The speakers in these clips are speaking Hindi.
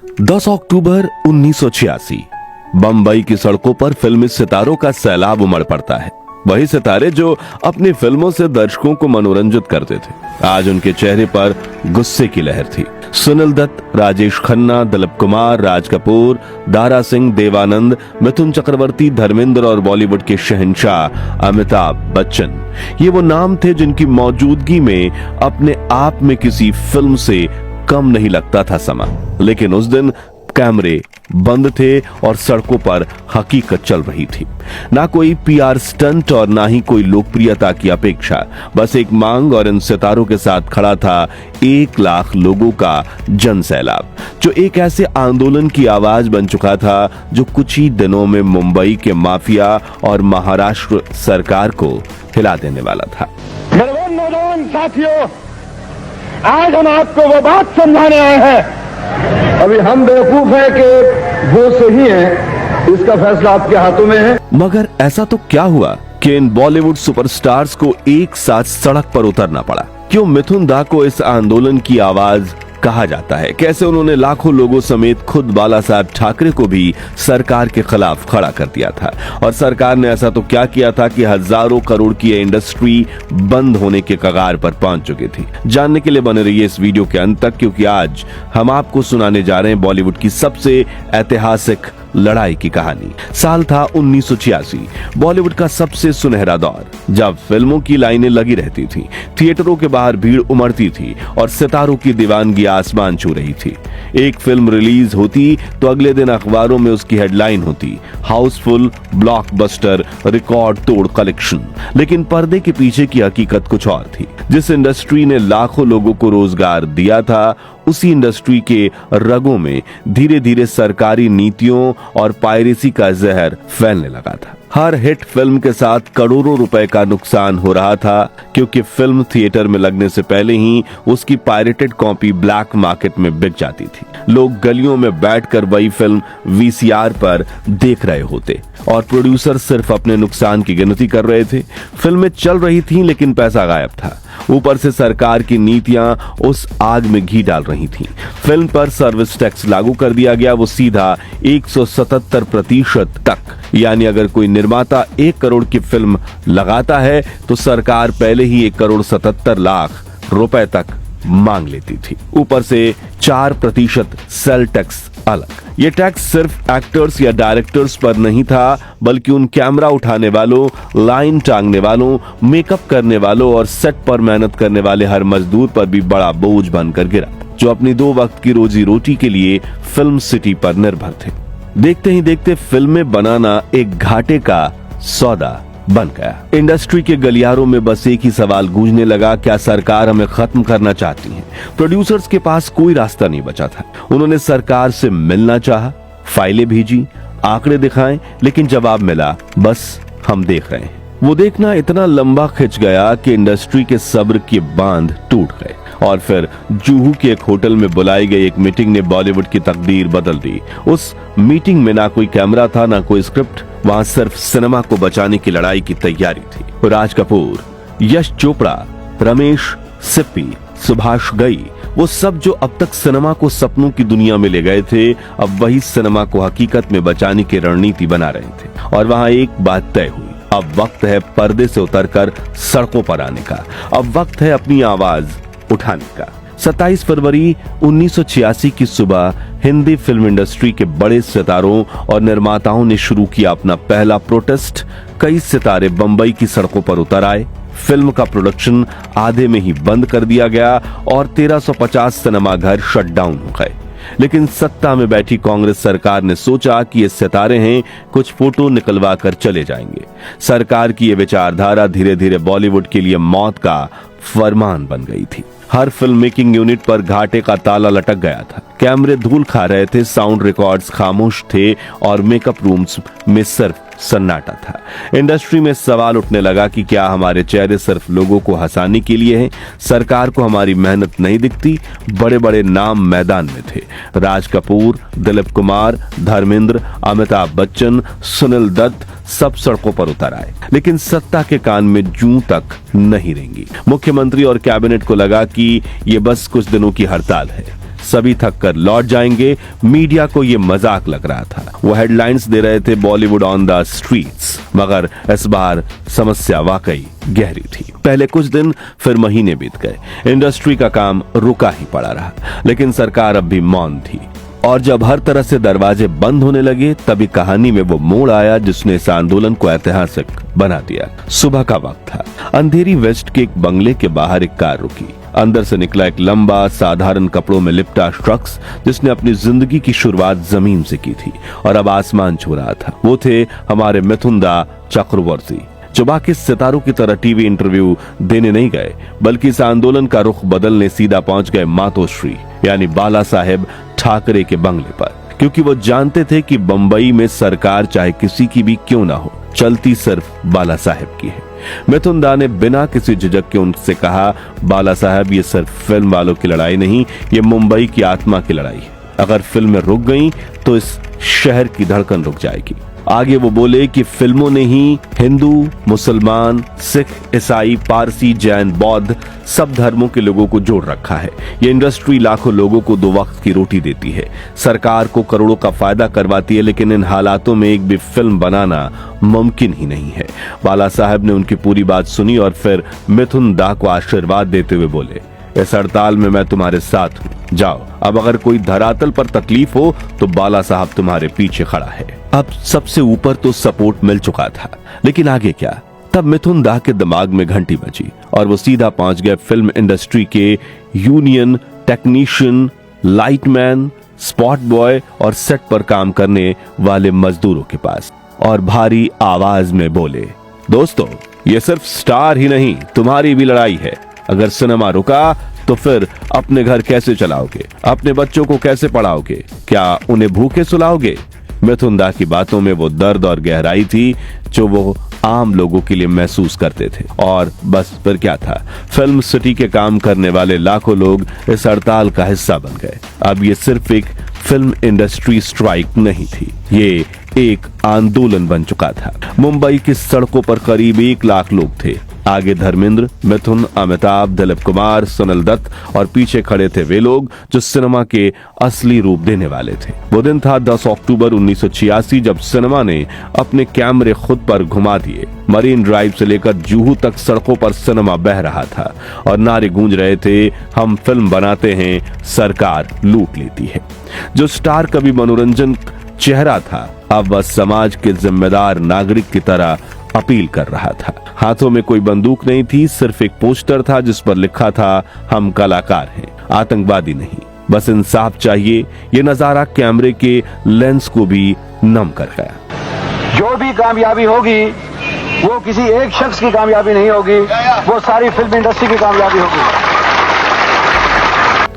10 अक्टूबर 1986 बंबई की सड़कों पर फिल्मी सितारों का सैलाब उमड़ पड़ता है। वही सितारे जो अपनी फिल्मों से दर्शकों को मनोरंजित करते थे, आज उनके चेहरे पर गुस्से की लहर थी। सुनील दत्त, राजेश खन्ना, दिलीप कुमार, राज कपूर, दारा सिंह, देवानंद, मिथुन चक्रवर्ती, धर्मेंद्र और बॉलीवुड के शहंशाह अमिताभ बच्चन, ये वो नाम थे जिनकी मौजूदगी में अपने आप में किसी फिल्म से कम नहीं लगता था समा। लेकिन उस दिन कैमरे बंद थे और सड़कों पर हकीकत चल रही थी। ना कोई पीआर स्टंट और ना ही कोई लोकप्रियता की अपेक्षा, बस एक मांग, और इन सितारों के साथ खड़ा था 1 लाख लोगों का जन सैलाब, जो एक ऐसे आंदोलन की आवाज बन चुका था जो कुछ ही दिनों में मुंबई के माफिया और महाराष्ट्र सरकार को हिला देने वाला था। मेरे नौजवान साथियों, आज हम आपको वो बात समझाने आए हैं। अभी हम बेवकूफ हैं कि वो सही है, इसका फैसला आपके हाथों में है। मगर ऐसा तो क्या हुआ कि इन बॉलीवुड सुपरस्टार्स को एक साथ सड़क पर उतरना पड़ा? क्यों मिथुन दा को इस आंदोलन की आवाज कहा जाता है? कैसे उन्होंने लाखों लोगों समेत खुद बाला साहब ठाकरे को भी सरकार के खिलाफ खड़ा कर दिया था? और सरकार ने ऐसा तो क्या किया था कि हजारों करोड़ की इंडस्ट्री बंद होने के कगार पर पहुंच चुकी थी? जानने के लिए बने रहिए इस वीडियो के अंत तक, क्योंकि आज हम आपको सुनाने जा रहे हैं बॉलीवुड की सबसे ऐतिहासिक लड़ाई की कहानी। साल था 1986, बॉलीवुड का सबसे सुनहरा दौर, जब फिल्मों की लाइनें लगी रहती थीं, थिएटरों के बाहर भीड़ उमड़ती थी और सितारों की दीवानगी आसमान छू रही थी। एक फिल्म रिलीज होती तो अगले दिन अखबारों में उसकी हेडलाइन होती, हाउसफुल, ब्लॉकबस्टर, रिकॉर्ड तोड़ कलेक्शन। लेकिन पर्दे के पीछे की हकीकत कुछ और थी। जिस इंडस्ट्री ने लाखों लोगों को रोजगार दिया था, उसी इंडस्ट्री के रगों में धीरे धीरे सरकारी नीतियों और पायरेसी का जहर फैलने लगा था। हर हिट फिल्म के साथ करोड़ों रुपए का नुकसान हो रहा था, क्योंकि फिल्म थिएटर में लगने से पहले ही उसकी पायरेटेड कॉपी ब्लैक मार्केट में बिक जाती थी। लोग गलियों में बैठकर वही फिल्म वीसीआर पर देख रहे होते और प्रोड्यूसर सिर्फ अपने नुकसान की गिनती कर रहे थे। फिल्में चल रही थीं, लेकिन पैसा गायब था। ऊपर से सरकार की नीतियां उस आग में घी डाल रही थीं। फिल्म पर सर्विस टैक्स लागू कर दिया गया, वो सीधा 177% तक। यानी अगर कोई निर्माता 1 करोड़ की फिल्म लगाता है तो सरकार पहले ही 1,77,00,000 रुपए तक मांग लेती थी। ऊपर से 4% सेल टैक्स अलग। ये टैक्स सिर्फ एक्टर्स या डायरेक्टर्स पर नहीं था, बल्कि उन कैमरा उठाने वालों, लाइन टांगने वालों, मेकअप करने वालों और सेट पर मेहनत करने वाले हर मजदूर पर भी बड़ा बोझ बनकर गिरा, जो अपनी 2 वक्त की रोजी रोटी के लिए फिल्म सिटी पर निर्भर थे। देखते ही देखते फिल्में बनाना एक घाटे का सौदा बन गया। इंडस्ट्री के गलियारों में बस एक ही सवाल गूंजने लगा, क्या सरकार हमें खत्म करना चाहती है? प्रोड्यूसर्स के पास कोई रास्ता नहीं बचा था। उन्होंने सरकार से मिलना चाहा, फाइलें भेजी, आंकड़े दिखाएं, लेकिन जवाब मिला, बस हम देख रहे हैं। वो देखना इतना लंबा खिंच गया कि इंडस्ट्री के सब्र के बांध टूट गए और फिर जुहू के एक होटल में बुलाई गई एक मीटिंग ने बॉलीवुड की तकदीर बदल दी। उस मीटिंग में ना कोई कैमरा था, ना कोई स्क्रिप्ट, वहां सिर्फ सिनेमा को बचाने की लड़ाई की तैयारी थी। राज कपूर, यश चोपड़ा, रमेश सिप्पी, सुभाष घई, वो सब जो अब तक सिनेमा को सपनों की दुनिया में ले गए थे, अब वही सिनेमा को हकीकत में बचाने की रणनीति बना रहे थे। और वहां एक बात तय हुई, अब वक्त है पर्दे से उतरकर सड़कों पर आने का। अब वक्त है अपनी आवाज उठाने का। 27 फरवरी 1986 की सुबह हिंदी फिल्म इंडस्ट्री के बड़े सितारों और निर्माताओं ने शुरू किया अपना पहला प्रोटेस्ट। कई सितारे बंबई की सड़कों पर उतर आए। फिल्म का प्रोडक्शन आधे में ही बंद कर दिया गया और 1350 सिनेमाघर शट डाउन हो गए। लेकिन सत्ता में बैठी कांग्रेस सरकार ने सोचा कि ये सितारे हैं, कुछ फोटो निकलवा कर चले जाएंगे। सरकार की ये विचारधारा धीरे धीरे बॉलीवुड के लिए मौत का फरमान बन गई थी। हर फिल्म मेकिंग यूनिट पर घाटे का ताला लटक गया था। कैमरे धूल खा रहे थे, साउंड रिकॉर्ड्स खामोश थे और मेकअप रूम्स में सिर्फ सन्नाटा था। इंडस्ट्री में सवाल उठने लगा कि क्या हमारे चेहरे सिर्फ लोगों को हंसाने के लिए हैं? सरकार को हमारी मेहनत नहीं दिखती? बड़े बड़े नाम मैदान में थे, राज कपूर, दिलीप कुमार, धर्मेंद्र, अमिताभ बच्चन, सुनील दत्त, सब सड़कों पर उतर आए। लेकिन सत्ता के कान में जूं तक नहीं रेंगी। मुख्यमंत्री और कैबिनेट को लगा कि ये बस कुछ दिनों की हड़ताल है। सभी थक कर लौट जाएंगे। मीडिया को ये मजाक लग रहा था। वो हेडलाइंस दे रहे थे बॉलीवुड ऑन द स्ट्रीट्स, मगर इस बार समस्या वाकई गहरी थी। पहले कुछ दिन, फिर महीने बीत गए। इंडस्ट्री का काम रुका ही पड़ा रहा, लेकिन सरकार अब भी मौन थी। और जब हर तरह से दरवाजे बंद होने लगे, तभी कहानी में वो मोड़ आया जिसने इस आंदोलन को ऐतिहासिक बना दिया। सुबह का वक्त था। अंधेरी वेस्ट के एक बंगले के बाहर एक कार रुकी। अंदर से निकला एक लंबा, साधारण कपड़ों में लिपटा शख्स, जिसने अपनी जिंदगी की शुरुआत जमीन से की थी और अब आसमान छू रहा था। वो थे हमारे मिथुन दा चक्रवर्ती, जो बाकी सितारों की तरह टीवी इंटरव्यू देने नहीं गए, बल्कि इस आंदोलन का रुख बदलने सीधा पहुंच गए मातोश्री यानी बाला साहेब ठाकरे के बंगले पर, क्योंकि वो जानते थे कि बंबई में सरकार चाहे किसी की भी क्यों ना हो, चलती सिर्फ बाला साहेब की है। मिथुन दा ने बिना किसी झिझक के उनसे कहा, बाला साहब, ये सिर्फ फिल्म वालों की लड़ाई नहीं, ये मुंबई की आत्मा की लड़ाई है। अगर फिल्में रुक गईं तो इस शहर की धड़कन रुक जाएगी। आगे वो बोले कि फिल्मों ने ही हिंदू, मुसलमान, सिख, ईसाई, पारसी, जैन, बौद्ध सब धर्मों के लोगों को जोड़ रखा है। ये इंडस्ट्री लाखों लोगों को 2 वक्त की रोटी देती है, सरकार को करोड़ों का फायदा करवाती है, लेकिन इन हालातों में एक भी फिल्म बनाना मुमकिन ही नहीं है। बाला साहब ने उनकी पूरी बात सुनी और फिर मिथुन दा को आशीर्वाद देते हुए बोले, इस हड़ताल में मैं तुम्हारे साथ हूं, जाओ। अब अगर कोई धरातल पर तकलीफ हो तो बाला साहब तुम्हारे पीछे खड़ा है। अब सबसे ऊपर तो सपोर्ट मिल चुका था, लेकिन आगे क्या? तब मिथुन दा के दिमाग में घंटी बजी और वो सीधा पहुंच गए फिल्म इंडस्ट्री के union, technician, lightman, spot boy और सेट पर काम करने वाले मजदूरों के पास और भारी आवाज में बोले, दोस्तों, ये सिर्फ स्टार ही नहीं, तुम्हारी भी लड़ाई है। अगर सिनेमा रुका तो फिर अपने घर कैसे चलाओगे? अपने बच्चों को कैसे पढ़ाओगे? क्या उन्हें भूखे सुलाओगे? मिथुन दा की बातों में वो दर्द और गहराई थी जो वो आम लोगों के लिए महसूस करते थे। और बस फिर क्या था, फिल्म सिटी के काम करने वाले लाखों लोग इस हड़ताल का हिस्सा बन गए। अब ये सिर्फ एक फिल्म इंडस्ट्री स्ट्राइक नहीं थी, ये एक आंदोलन बन चुका था। मुंबई की सड़कों पर करीब 1 लाख लोग थे। आगे धर्मेंद्र, मिथुन, अमिताभ, दिलीप कुमार, सुनील दत्त और पीछे खड़े थे वे लोग जो सिनेमा के असली रूप देने वाले थे। वो दिन था 10 अक्टूबर 1986, जब सिनेमा ने अपने कैमरे खुद पर घुमा दिए। मरीन ड्राइव से लेकर जुहू तक सड़कों पर सिनेमा बह रहा था और नारे गूंज रहे थे, हम फिल्म बनाते हैं, सरकार लूट लेती है। जो स्टार कभी मनोरंजन चेहरा था, अब वह समाज के जिम्मेदार नागरिक की तरह अपील कर रहा था। हाथों में कोई बंदूक नहीं थी, सिर्फ एक पोस्टर था जिस पर लिखा था, हम कलाकार हैं, आतंकवादी नहीं, बस इंसाफ चाहिए। ये नजारा कैमरे के लेंस को भी नम कर गया। जो भी कामयाबी होगी वो किसी एक शख्स की कामयाबी नहीं होगी, वो सारी फिल्म इंडस्ट्री की कामयाबी होगी।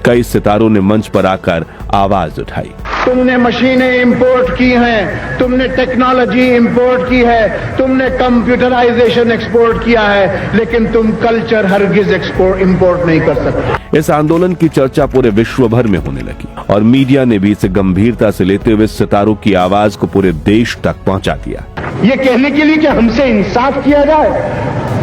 कई सितारों ने मंच पर आकर आवाज उठाई, तुमने मशीनें इंपोर्ट की हैं, तुमने टेक्नोलॉजी इंपोर्ट की है, तुमने कंप्यूटराइजेशन एक्सपोर्ट किया है, लेकिन तुम कल्चर हरगिज इंपोर्ट नहीं कर सकते। इस आंदोलन की चर्चा पूरे विश्व भर में होने लगी और मीडिया ने भी इसे गंभीरता से लेते हुए सितारों की आवाज को पूरे देश तक पहुंचा दिया। ये कहने के लिए कि हमसे इंसाफ किया जाए,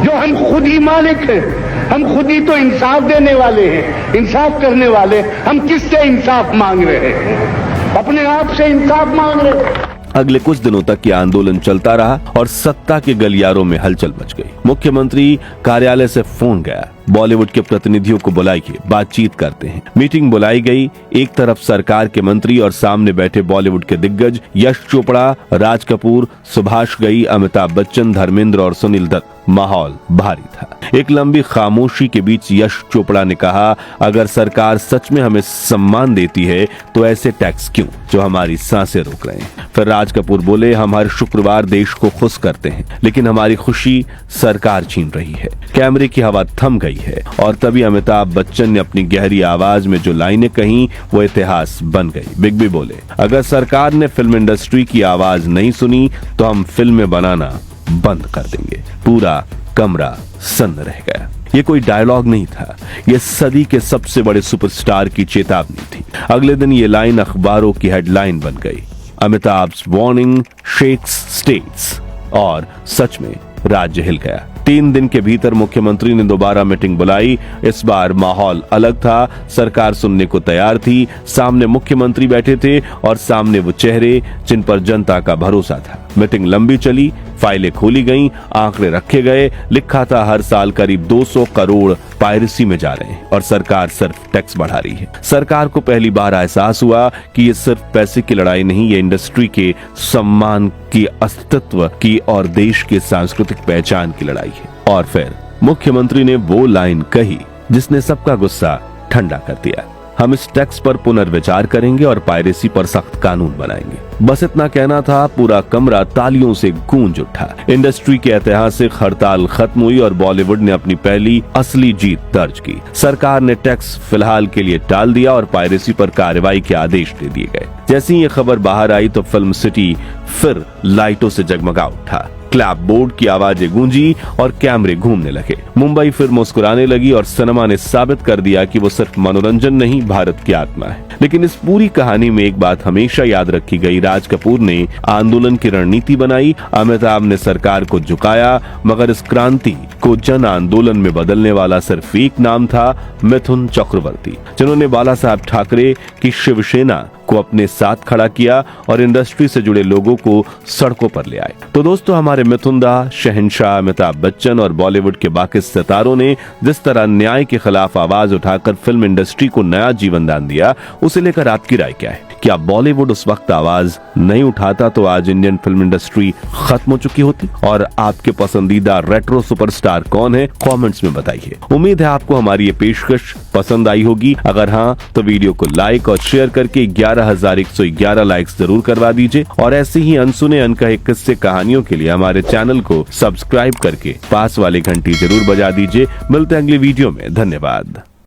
जो हम खुद ही मालिक हैं, हम खुद ही तो इंसाफ देने वाले हैं, इंसाफ करने वाले, हम किससे इंसाफ मांग रहे हैं? अपने आप से इंसाफ मांग रहे हैं। अगले कुछ दिनों तक ये आंदोलन चलता रहा और सत्ता के गलियारों में हलचल मच गई। मुख्यमंत्री कार्यालय से फोन गया, बॉलीवुड के प्रतिनिधियों को बुलाइए, बातचीत करते हैं। मीटिंग बुलाई गई। एक तरफ सरकार के मंत्री और सामने बैठे बॉलीवुड के दिग्गज यश चोपड़ा, राज कपूर, सुभाष घई, अमिताभ बच्चन, धर्मेंद्र और सुनील दत्त। माहौल भारी था। एक लंबी खामोशी के बीच यश चोपड़ा ने कहा, अगर सरकार सच में हमें सम्मान देती है तो ऐसे टैक्स क्यों जो हमारी सांसें रोक रहे हैं? फिर राज कपूर बोले, हम हर शुक्रवार देश को खुश करते हैं, लेकिन हमारी खुशी सरकार छीन रही है। कैमरे की हवा थम गई है और तभी अमिताभ बच्चन ने अपनी गहरी आवाज में जो लाइनें कहीं वो इतिहास बन गई। बिग बी बोले, अगर सरकार ने फिल्म इंडस्ट्री की आवाज नहीं सुनी तो हम फिल्में बनाना बंद कर देंगे। पूरा कमरा सन्न रह गया। ये कोई डायलॉग नहीं था, ये सदी के सबसे बड़े सुपरस्टार की चेतावनी थी। अगले दिन ये लाइन अखबारों की हेडलाइन बन गई, अमिताभ's वार्निंग शेक्स स्टेट्स। और सच में राज्य हिल गया। 3 दिन के भीतर मुख्यमंत्री ने दोबारा मीटिंग बुलाई। इस बार माहौल अलग था, सरकार सुनने को तैयार थी। सामने मुख्यमंत्री बैठे थे और सामने वो चेहरे जिन पर जनता का भरोसा था। मीटिंग लंबी चली, फाइलें खोली गईं, आंकड़े रखे गए। लिखा था हर साल करीब 200 करोड़ पायरेसी में जा रहे हैं और सरकार सिर्फ टैक्स बढ़ा रही है। सरकार को पहली बार एहसास हुआ कि ये सिर्फ पैसे की लड़ाई नहीं, ये इंडस्ट्री के सम्मान की, अस्तित्व की और देश के सांस्कृतिक पहचान की लड़ाई है। और फिर मुख्यमंत्री ने वो लाइन कही जिसने सबका गुस्सा ठंडा कर दिया। हम इस टैक्स पर पुनर्विचार करेंगे और पायरेसी पर सख्त कानून बनाएंगे। बस इतना कहना था, पूरा कमरा तालियों से गूंज उठा। इंडस्ट्री की ऐतिहासिक हड़ताल खत्म हुई और बॉलीवुड ने अपनी पहली असली जीत दर्ज की। सरकार ने टैक्स फिलहाल के लिए टाल दिया और पायरेसी पर कार्रवाई के आदेश दे दिए गए। जैसे ही ये खबर बाहर आई तो फिल्म सिटी फिर लाइटों से जगमगा उठा। क्लैप बोर्ड की आवाजें गूंजी और कैमरे घूमने लगे। मुंबई फिर मुस्कुराने लगी और सिनेमा ने साबित कर दिया कि वो सिर्फ मनोरंजन नहीं, भारत की आत्मा है। लेकिन इस पूरी कहानी में एक बात हमेशा याद रखी गई, राज कपूर ने आंदोलन की रणनीति बनाई, अमिताभ ने सरकार को झुकाया, मगर इस क्रांति को जन आंदोलन में बदलने वाला सिर्फ एक नाम था, मिथुन चक्रवर्ती, जिन्होंने बाला साहब ठाकरे की शिवसेना को अपने साथ खड़ा किया और इंडस्ट्री से जुड़े लोगों को सड़कों पर ले आए। तो दोस्तों, हमारे मिथुन दा, शहंशाह अमिताभ बच्चन और बॉलीवुड के बाकी सितारों ने जिस तरह न्याय के खिलाफ आवाज उठाकर फिल्म इंडस्ट्री को नया जीवन दान दिया, उसे लेकर आपकी राय क्या है? क्या बॉलीवुड उस वक्त आवाज नहीं उठाता तो आज इंडियन फिल्म इंडस्ट्री खत्म हो चुकी होती? और आपके पसंदीदा रेट्रो सुपरस्टार कौन है? कमेंट्स में बताइए। उम्मीद है आपको हमारी ये पेशकश पसंद आई होगी। अगर हाँ, तो वीडियो को लाइक और शेयर करके 11,111 लाइक्स जरूर करवा दीजिए और ऐसे ही अनसुने अनकहे किस्से कहानियों के लिए हमारे चैनल को सब्सक्राइब करके पास वाली घंटी जरूर बजा दीजिए। मिलते हैं अगली वीडियो में। धन्यवाद।